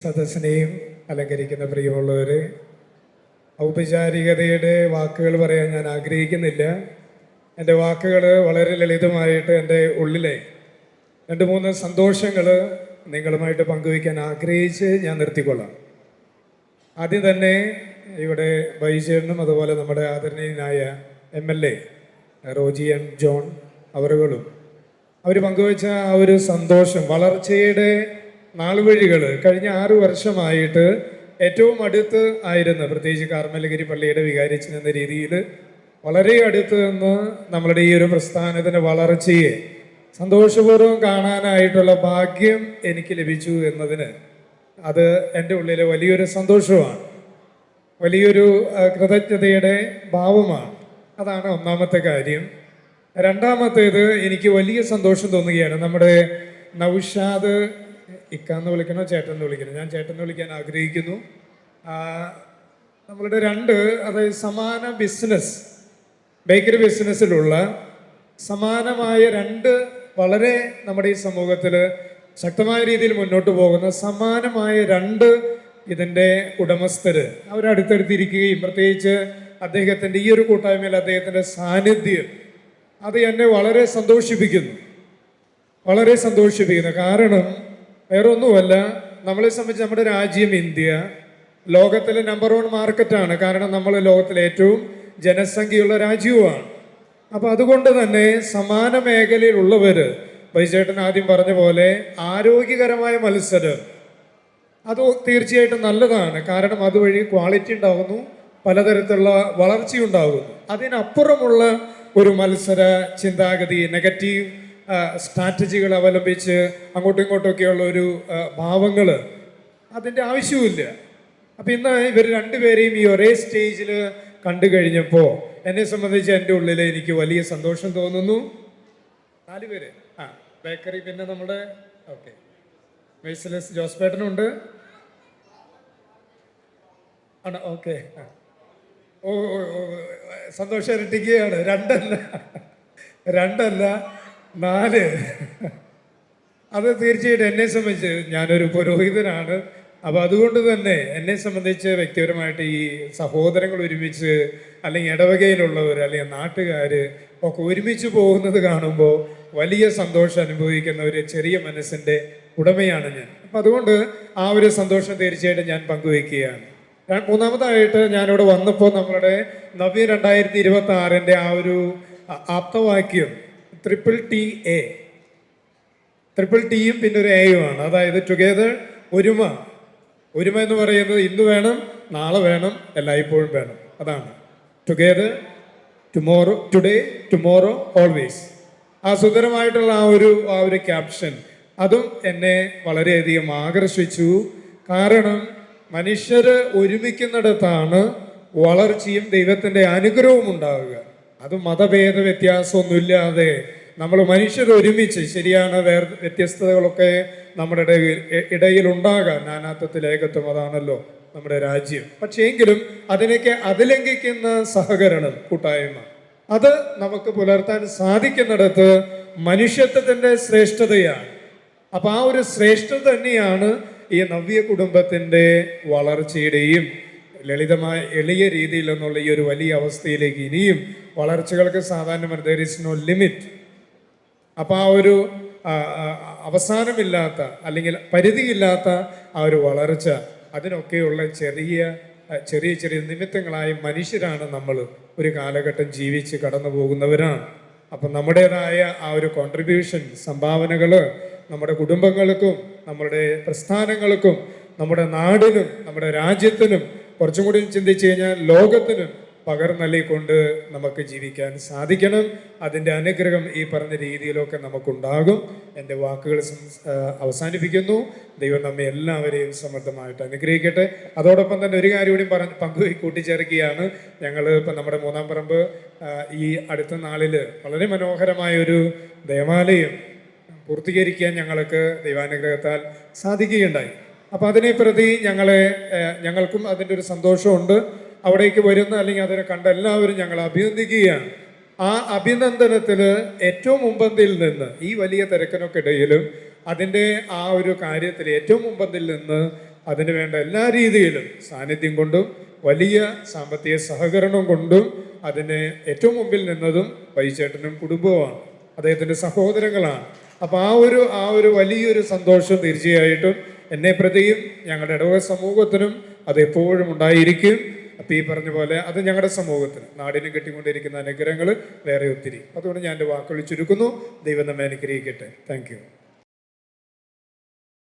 സദസ്സിനെയും അലങ്കരിക്കുന്ന പ്രിയമുള്ളവരെ, ഔപചാരികതയുടെ വാക്കുകൾ പറയാൻ ഞാൻ ആഗ്രഹിക്കുന്നില്ല. എൻ്റെ വാക്കുകൾ വളരെ ലളിതമായിട്ട് എൻ്റെ ഉള്ളിലെ 2-3 സന്തോഷങ്ങൾ നിങ്ങളുമായിട്ട് പങ്കുവയ്ക്കാൻ ആഗ്രഹിച്ച് ഞാൻ നിർത്തിക്കൊള്ളാം. ആദ്യം തന്നെ ഇവിടെ ബൈജേനും അതുപോലെ നമ്മുടെ ആദരണീയനായ MLA റോജി എം ജോൺ അവറുകളും അവർ പങ്കുവച്ച ആ ഒരു സന്തോഷം, വളർച്ചയുടെ നാളുവഴികൾ കഴിഞ്ഞ 6 വർഷമായിട്ട് ഏറ്റവും അടുത്ത് ആയിരുന്ന, പ്രത്യേകിച്ച് കാർമലഗിരി പള്ളിയുടെ വികാരിച്ചൻ എന്ന രീതിയിൽ വളരെ അടുത്ത് നിന്ന് നമ്മളുടെ ഈ ഒരു പ്രസ്ഥാനത്തിൻ്റെ വളർച്ചയെ സന്തോഷപൂർവ്വം കാണാനായിട്ടുള്ള ഭാഗ്യം എനിക്ക് ലഭിച്ചു എന്നതിന് അത് എൻ്റെ ഉള്ളിലെ വലിയൊരു സന്തോഷമാണ്, വലിയൊരു കൃതജ്ഞതയുടെ ഭാവമാണ്. അതാണ് ഒന്നാമത്തെ കാര്യം. രണ്ടാമത്തേത്, എനിക്ക് വലിയ സന്തോഷം തോന്നുകയാണ്. നമ്മുടെ നൗഷാദ് ഇക്കാന്ന് വിളിക്കണോ ചേട്ടൻ വിളിക്കണോ? ഞാൻ ചേട്ടൻ വിളിക്കാൻ ആഗ്രഹിക്കുന്നു. നമ്മളുടെ അതായത് സമാന ബിസിനസ്, ബേക്കറി ബിസിനസ്സിലുള്ള സമാനമായ 2 വളരെ നമ്മുടെ ഈ സമൂഹത്തിൽ ശക്തമായ രീതിയിൽ മുന്നോട്ട് പോകുന്ന സമാനമായ 2 ഇതിൻ്റെ ഉടമസ്ഥര് അവരടുത്തടുത്തിരിക്കുകയും പ്രത്യേകിച്ച് അദ്ദേഹത്തിൻ്റെ ഈ ഒരു കൂട്ടായ്മയിൽ അദ്ദേഹത്തിൻ്റെ സാന്നിധ്യം അത് എന്നെ വളരെ സന്തോഷിപ്പിക്കുന്നു. കാരണം വേറെ ഒന്നുമല്ല, നമ്മളെ സംബന്ധിച്ച് നമ്മുടെ രാജ്യം ഇന്ത്യ ലോകത്തിലെ നമ്പർ 1 മാർക്കറ്റാണ്. കാരണം നമ്മൾ ലോകത്തിലെ ഏറ്റവും ജനസംഖ്യയുള്ള രാജ്യവുമാണ്. അപ്പോൾ അതുകൊണ്ട് തന്നെ സമാന മേഖലയിലുള്ളവർ, ബൈചേട്ടൻ ആദ്യം പറഞ്ഞ പോലെ ആരോഗ്യകരമായ മത്സരം അത് തീർച്ചയായിട്ടും നല്ലതാണ്. കാരണം അതുവഴി ക്വാളിറ്റി ഉണ്ടാകുന്നു, പലതരത്തിലുള്ള വളർച്ചയുണ്ടാകുന്നു. അതിനപ്പുറമുള്ള ഒരു മത്സര ചിന്താഗതി, നെഗറ്റീവ് സ്ട്രാറ്റജികൾ അവലംബിച്ച് അങ്ങോട്ടും ഇങ്ങോട്ടൊക്കെയുള്ള ഒരു ഭാവങ്ങൾ അതിൻ്റെ ആവശ്യമില്ല. അപ്പം ഇന്ന് ഇവർ 2 പേരെയും ഈ ഒരേ സ്റ്റേജിൽ കണ്ടു കഴിഞ്ഞപ്പോൾ എന്നെ സംബന്ധിച്ച് എൻ്റെ ഉള്ളിൽ എനിക്ക് വലിയ സന്തോഷം തോന്നുന്നു. 4 പേര് ബേക്കറി, പിന്നെ നമ്മുടെ മെയ്സലസ് ജോസ്പേട്ടനുണ്ട്. ആണോ? ഓക്കെ. സന്തോഷം ഇരട്ടിക്കുകയാണ്. 2 അല്ല 4. അത് തീർച്ചയായിട്ടും എന്നെ സംബന്ധിച്ച്, ഞാനൊരു പുരോഹിതനാണ്. അപ്പോൾ അതുകൊണ്ട് തന്നെ എന്നെ സംബന്ധിച്ച് വ്യക്തിപരമായിട്ട് ഈ സഹോദരങ്ങൾ ഒരുമിച്ച്, അല്ലെങ്കിൽ ഇടവകയിലുള്ളവർ, അല്ലെങ്കിൽ നാട്ടുകാർ ഒക്കെ ഒരുമിച്ച് പോകുന്നത് കാണുമ്പോൾ വലിയ സന്തോഷം അനുഭവിക്കുന്ന ഒരു ചെറിയ മനസ്സിൻ്റെ ഉടമയാണ് ഞാൻ. അപ്പം അതുകൊണ്ട് ആ ഒരു സന്തോഷം തീർച്ചയായിട്ടും ഞാൻ പങ്കുവയ്ക്കുകയാണ്. മൂന്നാമതായിട്ട് ഞാനിവിടെ വന്നപ്പോൾ നമ്മളുടെ നവ്യ 2026 ആ ഒരു ആപ്തവാക്യം TTTA, ട്രിപ്പിൾ ടിയും പിന്നെ ഒരു എയുമാണ്. അതായത് ടുഗെദർ, ഒരുമ എന്ന് പറയുന്നത് ഇന്ന് വേണം, നാളെ വേണം, എല്ലായ്പ്പോഴും വേണം. അതാണ് together, tomorrow, today, tomorrow, always. ആ സുന്ദരമായിട്ടുള്ള ആ ഒരു ക്യാപ്ഷൻ അതും എന്നെ വളരെയധികം ആകർഷിച്ചു. കാരണം മനുഷ്യർ ഒരുമിക്കുന്നിടത്താണ് വളർച്ചയും ദൈവത്തിൻ്റെ അനുഗ്രഹവും ഉണ്ടാവുക. അത് മതഭേദ വ്യത്യാസമൊന്നുമില്ലാതെ നമ്മൾ മനുഷ്യർ ഒരുമിച്ച്, ശരിയാണ്, വ്യത്യസ്തതകളൊക്കെ നമ്മുടെ ഇടയിൽ ഉണ്ടാകാം, നാനാത്വത്തിൽ ഏകത്വം, അതാണല്ലോ നമ്മുടെ രാജ്യം. പക്ഷേ എങ്കിലും അതിനൊക്കെ അതിലംഘിക്കുന്ന സഹകരണം, കൂട്ടായ്മ, അത് നമുക്ക് പുലർത്താൻ സാധിക്കുന്നിടത്ത് മനുഷ്യത്വത്തിൻ്റെ ശ്രേഷ്ഠതയാണ്. അപ്പം ആ ഒരു ശ്രേഷ്ഠത തന്നെയാണ് ഈ നവ്യ കുടുംബത്തിൻ്റെ വളർച്ചയുടെയും ലളിതമായ എളിയ രീതിയിൽ നിന്നുള്ള ഈ ഒരു വലിയ അവസ്ഥയിലേക്ക് ഇനിയും വളർച്ചകൾക്ക് സാധാരണ there is no limit. അപ്പം ആ ഒരു അവസാനമില്ലാത്ത, അല്ലെങ്കിൽ പരിധിയില്ലാത്ത ആ ഒരു വളർച്ച, അതിനൊക്കെയുള്ള ചെറിയ നിമിത്തങ്ങളായ മനുഷ്യരാണ് നമ്മൾ ഒരു കാലഘട്ടം ജീവിച്ച് കടന്നു പോകുന്നവരാണ്. അപ്പം നമ്മുടേതായ ആ ഒരു കോൺട്രിബ്യൂഷൻ, സംഭാവനകൾ നമ്മുടെ കുടുംബങ്ങൾക്കും നമ്മുടെ പ്രസ്ഥാനങ്ങൾക്കും നമ്മുടെ നാടിനും നമ്മുടെ രാജ്യത്തിനും കുറച്ചും കൂടി ചിന്തിച്ചു കഴിഞ്ഞാൽ ലോകത്തിനും പകർന്നല്ലിക്കൊണ്ട് നമുക്ക് ജീവിക്കാൻ സാധിക്കണം. അതിൻ്റെ അനുഗ്രഹം ഈ പറഞ്ഞ രീതിയിലൊക്കെ നമുക്കുണ്ടാകും. എൻ്റെ വാക്കുകൾ അവസാനിപ്പിക്കുന്നു. ദൈവം നമ്മെ എല്ലാവരെയും സമൃദ്ധമായിട്ട് അനുഗ്രഹിക്കട്ടെ. അതോടൊപ്പം തന്നെ ഒരു കാര്യം കൂടി കൂട്ടിച്ചേർക്കുകയാണ്. ഞങ്ങൾ ഇപ്പം നമ്മുടെ മൂന്നാം പറമ്പ് ഈ അടുത്ത നാളിൽ വളരെ മനോഹരമായൊരു ദേവാലയം പൂർത്തീകരിക്കാൻ ഞങ്ങൾക്ക് ദൈവാനുഗ്രഹത്താൽ സാധിക്കുകയുണ്ടായി. അപ്പം അതിനെ പ്രതി ഞങ്ങൾക്കും അതിൻ്റെ ഒരു സന്തോഷമുണ്ട്. അവിടേക്ക് വരുന്ന, അല്ലെങ്കിൽ അതിനെ കണ്ട എല്ലാവരും ഞങ്ങൾ അഭിനന്ദിക്കുകയാണ്. ആ അഭിനന്ദനത്തിൽ ഏറ്റവും മുമ്പന്തിയിൽ നിന്ന്, ഈ വലിയ തിരക്കിനൊക്കെ ഇടയിലും അതിൻ്റെ ആ ഒരു കാര്യത്തിൽ ഏറ്റവും മുമ്പന്തിൽ നിന്ന് അതിന് വേണ്ട എല്ലാ രീതിയിലും സാന്നിധ്യം കൊണ്ടും വലിയ സാമ്പത്തിക സഹകരണം കൊണ്ടും അതിന് ഏറ്റവും മുമ്പിൽ നിന്നതും വൈചേട്ടനും കുടുംബവുമാണ്, അദ്ദേഹത്തിൻ്റെ സഹോദരങ്ങളാണ്. അപ്പോൾ ആ ഒരു വലിയൊരു സന്തോഷം തീർച്ചയായിട്ടും എന്നെ പ്രതിയും ഞങ്ങളുടെ ഇടവക സമൂഹത്തിനും അത് എപ്പോഴും ഉണ്ടായിരിക്കും. അപ്പം ഈ പറഞ്ഞ പോലെ അത് ഞങ്ങളുടെ സമൂഹത്തിന്, നാടിനും കിട്ടിക്കൊണ്ടിരിക്കുന്ന അനുഗ്രഹങ്ങൾ വേറെ ഒത്തിരി. അതുകൊണ്ട് ഞാൻ എൻ്റെ വാക്കുകൾ ചുരുക്കുന്നു. ദൈവം നമ്മെ അനുഗ്രഹിക്കട്ടെ. Thank you.